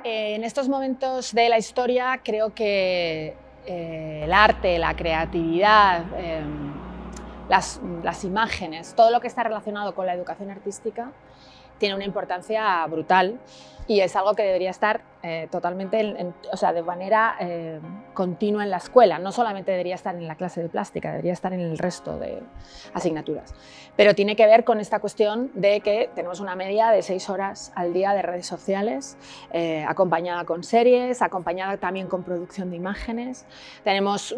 En estos momentos de la historia creo que el arte, la creatividad, las imágenes, todo lo que está relacionado con la educación artística tiene una importancia brutal y es algo que debería estar totalmente, o sea, de manera continua en la escuela. No solamente debería estar en la clase de plástica, debería estar en el resto de asignaturas. Pero tiene que ver con esta cuestión de que tenemos una media de 6 horas al día de redes sociales, acompañada con series, acompañada también con producción de imágenes. Tenemos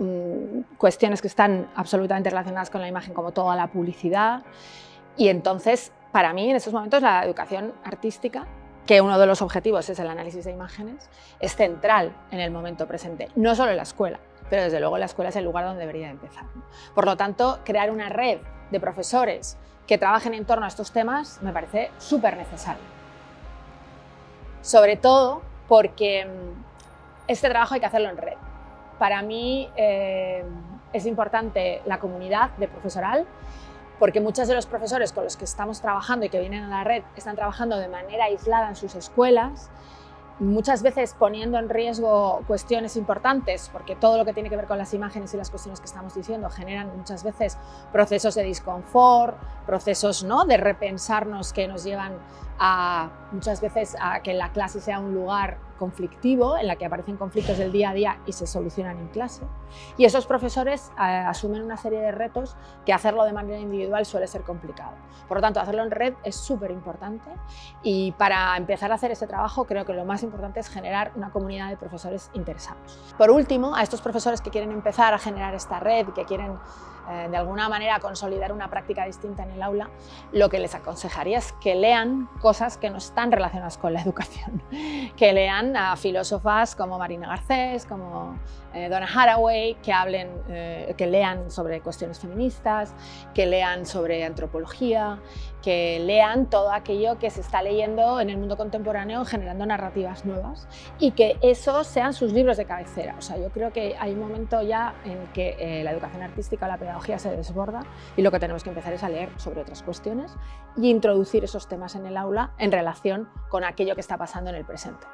cuestiones que están absolutamente relacionadas con la imagen, como toda la publicidad. Y entonces, para mí, en estos momentos, la educación artística, que uno de los objetivos es el análisis de imágenes, es central en el momento presente, no solo en la escuela, pero desde luego la escuela es el lugar donde debería empezar. Por lo tanto, crear una red de profesores que trabajen en torno a estes temas me parece súper necesario. Sobre todo porque este trabajo hay que hacerlo en red. Para mí es importante la comunidad de profesoral, porque muchos de los profesores con los que estamos trabajando y que vienen a la red están trabajando de manera aislada en sus escuelas, muchas veces poniendo en riesgo cuestiones importantes, porque todo lo que tiene que ver con las imágenes y las cuestiones que estamos diciendo generan muchas veces procesos de disconfort, procesos, ¿no?, de repensarnos que nos llevan muchas veces a que la clase sea un lugar conflictivo, en la que aparecen conflictos del día a día y se solucionan en clase. Y esos profesores asumen una serie de retos que hacerlo de manera individual suele ser complicado. Por lo tanto, hacerlo en red es súper importante y para empezar a hacer ese trabajo creo que lo más importante es generar una comunidad de profesores interesados. Por último, a estos profesores que quieren empezar a generar esta red, que quieren de alguna manera consolidar una práctica distinta en el aula, lo que les aconsejaría es que lean cosas que no están relacionadas con la educación, que lean a filósofas como Marina Garcés, como Donna Haraway, que lean sobre cuestiones feministas, que lean sobre antropología, que lean todo aquello que se está leyendo en el mundo contemporáneo generando narrativas nuevas y que esos sean sus libros de cabecera. O sea, yo creo que hay un momento ya en que la educación artística o la pedagogía se desborda y lo que tenemos que empezar es a leer sobre otras cuestiones y introducir esos temas en el aula en relación con aquello que está pasando en el presente.